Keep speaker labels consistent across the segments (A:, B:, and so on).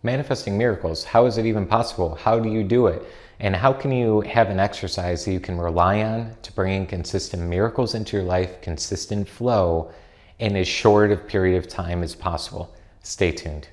A: manifesting miracles. How is it even possible? How do you do it? And how can you have an exercise that you can rely on to bring in consistent miracles into your life, consistent flow in as short a period of time as possible? Stay tuned.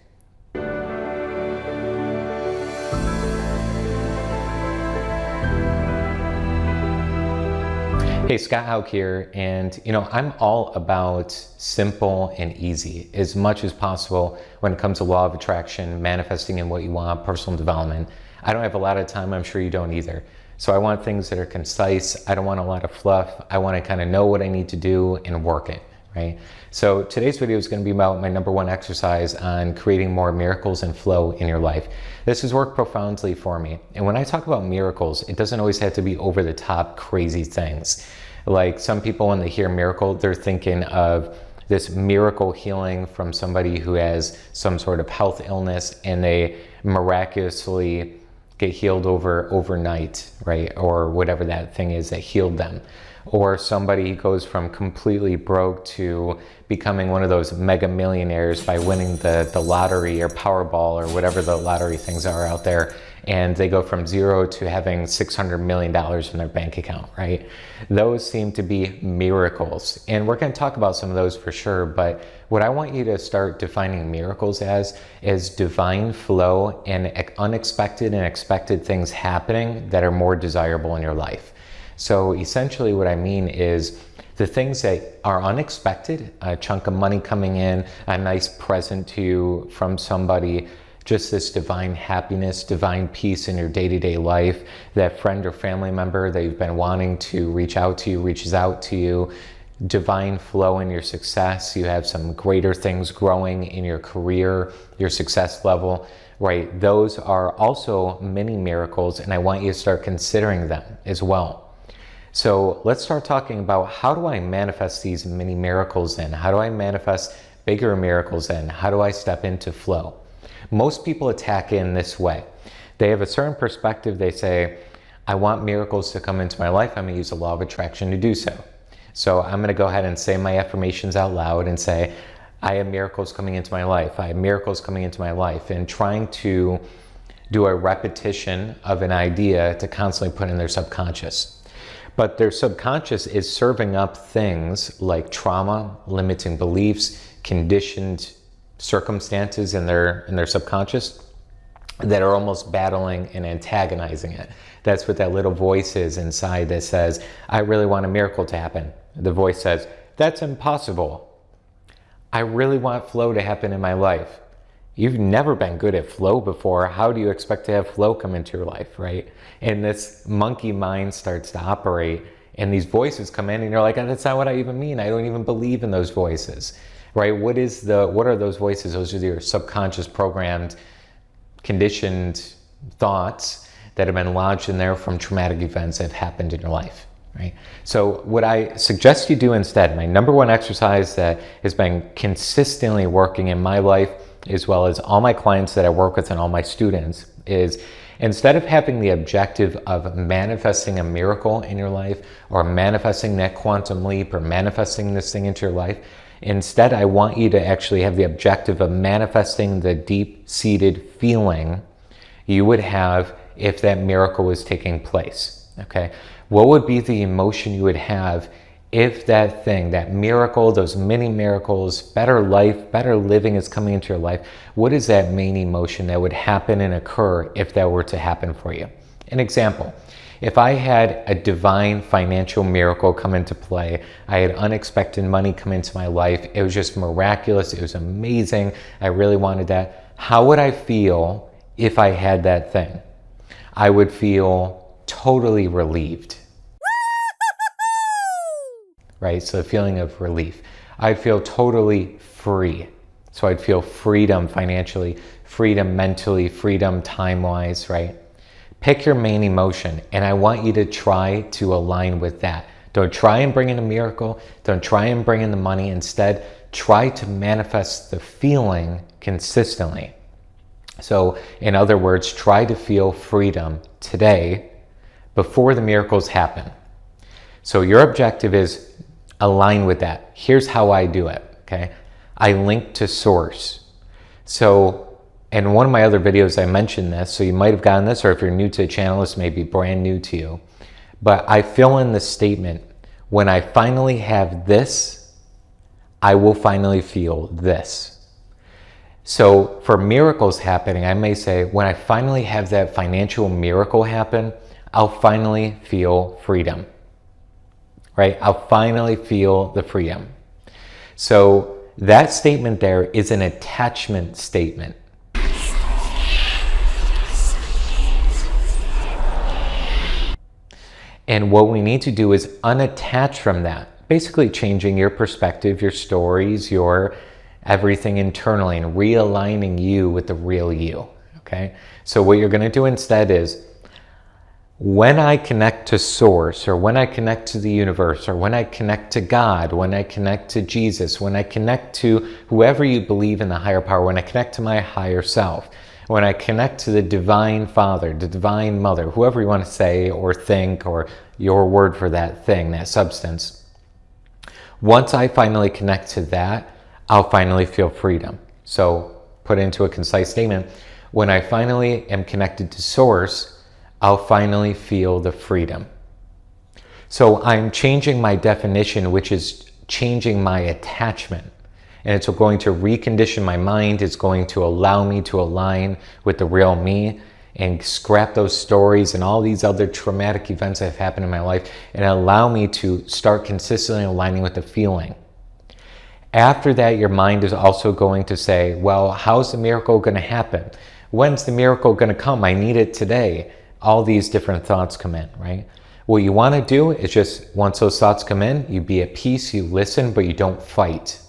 A: Hey, Scott Haug here, and I'm all about simple and easy as much as possible when it comes to law of attraction, manifesting in what you want, personal development. I don't have a lot of time, I'm sure you don't either. So I want things that are concise. I don't want a lot of fluff. I want to kind of know what I need to do and work it, right? So today's video is going to be about my number one exercise on creating more miracles and flow in your life. This has worked profoundly for me. And when I talk about miracles, it doesn't always have to be over the top crazy things. Like some people, when they hear miracle, they're thinking of this miracle healing from somebody who has some sort of health illness and they miraculously get healed overnight, right? Or whatever that thing is that healed them. Or somebody goes from completely broke to becoming one of those mega millionaires by winning the lottery or Powerball or whatever the lottery things are out there. And they go from zero to having $600 million in their bank account, right? Those seem to be miracles. And we're going to talk about some of those for sure. But what I want you to start defining miracles as is divine flow and unexpected and expected things happening that are more desirable in your life. So essentially what I mean is the things that are unexpected, a chunk of money coming in, a nice present to you from somebody, just this divine happiness, divine peace in your day-to-day life, that friend or family member that you've been wanting to reach out to you, reaches out to you, divine flow in your success. You have some greater things growing in your career, your success level, right? Those are also mini miracles, and I want you to start considering them as well. So let's start talking about how do I manifest these mini miracles in? How do I manifest bigger miracles in? How do I step into flow? Most people attack in this way. They have a certain perspective. They say, I want miracles to come into my life. I'm going to use the law of attraction to do so. So I'm going to go ahead and say my affirmations out loud and say, I have miracles coming into my life. I have miracles coming into my life. And trying to do a repetition of an idea to constantly put in their subconscious. But their subconscious is serving up things like trauma, limiting beliefs, conditioned circumstances in their subconscious that are almost battling and antagonizing it. That's what that little voice is inside that says, I really want a miracle to happen. The voice says, that's impossible. I really want flow to happen in my life. You've never been good at flow before. How do you expect to have flow come into your life, right? And this monkey mind starts to operate and these voices come in and you're like, oh, that's not what I even mean. I don't even believe in those voices, right? What are those voices? Those are your subconscious programmed, conditioned thoughts that have been lodged in there from traumatic events that have happened in your life, right? So what I suggest you do instead, my number one exercise that has been consistently working in my life, as well as all my clients that I work with and all my students, is instead of having the objective of manifesting a miracle in your life or manifesting that quantum leap or manifesting this thing into your life, instead I want you to actually have the objective of manifesting the deep-seated feeling you would have if that miracle was taking place, okay? What would be the emotion you would have if that thing, that miracle, those mini miracles, better life, better living is coming into your life? What is that main emotion that would happen and occur if that were to happen for you? An example, if I had a divine financial miracle come into play, I had unexpected money come into my life, it was just miraculous, it was amazing, I really wanted that, how would I feel if I had that thing? I would feel totally relieved. Right? So the feeling of relief. I'd feel totally free. So I'd feel freedom financially, freedom mentally, freedom time-wise, right? Pick your main emotion, and I want you to try to align with that. Don't try and bring in a miracle. Don't try and bring in the money. Instead, try to manifest the feeling consistently. So in other words, try to feel freedom today before the miracles happen. So your objective is align with that. Here's how I do it, okay? I link to source. So And in one of my other videos, I mentioned this, so you might have gotten this, or if you're new to the channel, this may be brand new to you. But I fill in the statement, when I finally have this, I will finally feel this. So for miracles happening, I may say, when I finally have that financial miracle happen, I'll finally feel freedom, right? I'll finally feel the freedom. So that statement there is an attachment statement. And what we need to do is unattach from that, basically changing your perspective, your stories, your everything internally, and realigning you with the real you, okay? So what you're gonna do instead is, when I connect to Source, or when I connect to the universe, or when I connect to God, when I connect to Jesus, when I connect to whoever you believe in the higher power, when I connect to my higher self, when I connect to the Divine Father, the Divine Mother, whoever you want to say or think, or your word for that thing, that substance, once I finally connect to that, I'll finally feel freedom. So put into a concise statement, when I finally am connected to Source, I'll finally feel the freedom. So I'm changing my definition, which is changing my attachment. And it's going to recondition my mind. It's going to allow me to align with the real me and scrap those stories and all these other traumatic events that have happened in my life, and allow me to start consistently aligning with the feeling. After that, your mind is also going to say, well, how's the miracle going to happen? When's the miracle going to come? I need it today. All these different thoughts come in, right? What you want to do is just, once those thoughts come in, you be at peace, you listen, but you don't fight.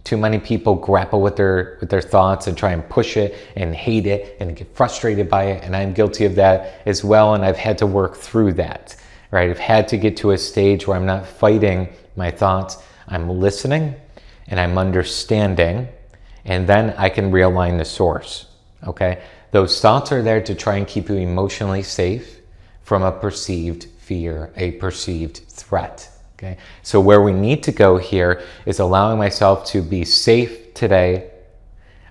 A: Too many people grapple with their thoughts and try and push it and hate it and get frustrated by it. And I'm guilty of that as well. And I've had to work through that, right? I've had to get to a stage where I'm not fighting my thoughts. I'm listening and I'm understanding, and then I can realign the source, okay? Those thoughts are there to try and keep you emotionally safe from a perceived fear, a perceived threat. Okay, so where we need to go here is allowing myself to be safe today,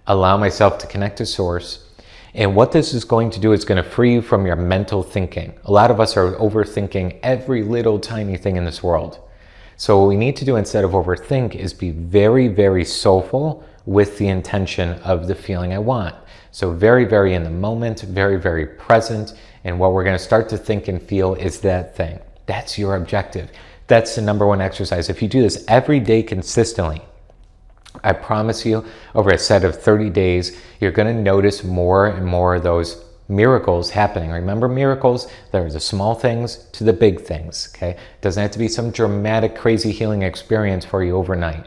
A: allow myself to connect to Source. And what this is going to do is going to free you from your mental thinking. A lot of us are overthinking every little tiny thing in this world. So what we need to do instead of overthink is be very, very soulful with the intention of the feeling I want. So very, very in the moment, very, very present. And what we're going to start to think and feel is that thing. That's your objective. That's the number one exercise. If you do this every day consistently, I promise you, over a set of 30 days, you're going to notice more and more of those miracles happening. Remember, miracles, there's the small things to the big things, okay? It doesn't have to be some dramatic, crazy healing experience for you overnight.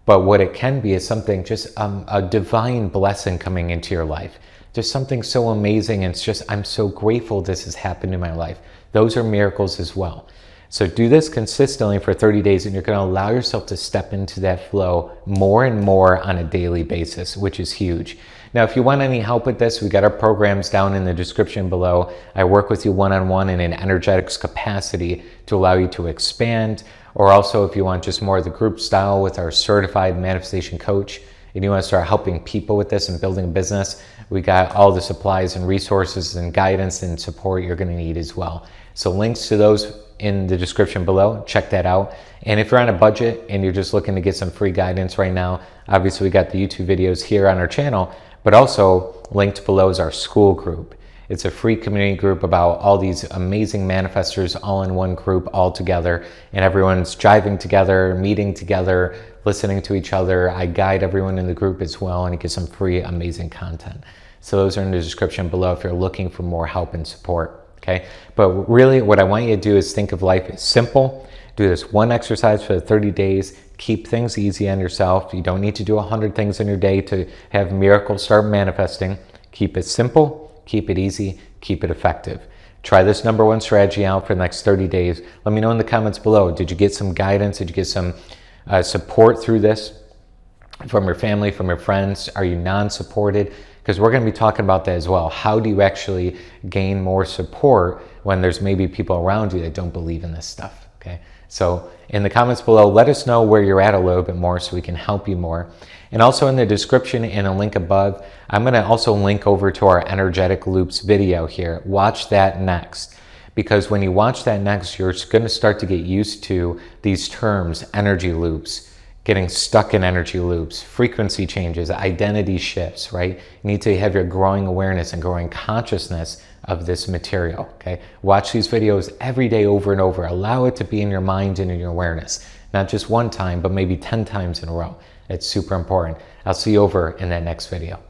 A: But what it can be is something, just a divine blessing coming into your life. Just something so amazing, and it's just, I'm so grateful this has happened in my life. Those are miracles as well. So do this consistently for 30 days, and you're going to allow yourself to step into that flow more and more on a daily basis, which is huge. Now, if you want any help with this, we got our programs down in the description below. I work with you one-on-one in an energetics capacity to allow you to expand, or also if you want just more of the group style with our certified manifestation coach, and you want to start helping people with this and building a business, we got all the supplies and resources and guidance and support you're going to need as well. So links to those in the description below. Check that out. And if you're on a budget and you're just looking to get some free guidance right now, obviously we got the YouTube videos here on our channel, but also linked below is our school group. It's a free community group about all these amazing manifestors all in one group all together, and everyone's jiving together, meeting together, listening to each other. I guide everyone in the group as well, and you get some free amazing content. So those are in the description below if you're looking for more help and support. Okay, but really what I want you to do is think of life as simple. Do this one exercise for 30 days. Keep things easy on yourself. You don't need to do 100 things in your day to have miracles start manifesting. Keep it simple, keep it easy, keep it effective. Try this number one strategy out for the next 30 days. Let me know in the comments below. Did you get some guidance? Did you get some support through this from your family, from your friends? Are you non-supported? Because we're going to be talking about that as well. How do you actually gain more support when there's maybe people around you that don't believe in this stuff? Okay, so in the comments below, let us know where you're at a little bit more so we can help you more. And also in the description and a link above, I'm going to also link over to our energetic loops video here. Watch that next. Because when you watch that next, you're going to start to get used to these terms, energy loops, getting stuck in energy loops, frequency changes, identity shifts, right? You need to have your growing awareness and growing consciousness of this material, okay? Watch these videos every day over and over. Allow it to be in your mind and in your awareness. Not just one time, but maybe 10 times in a row. It's super important. I'll see you over in that next video.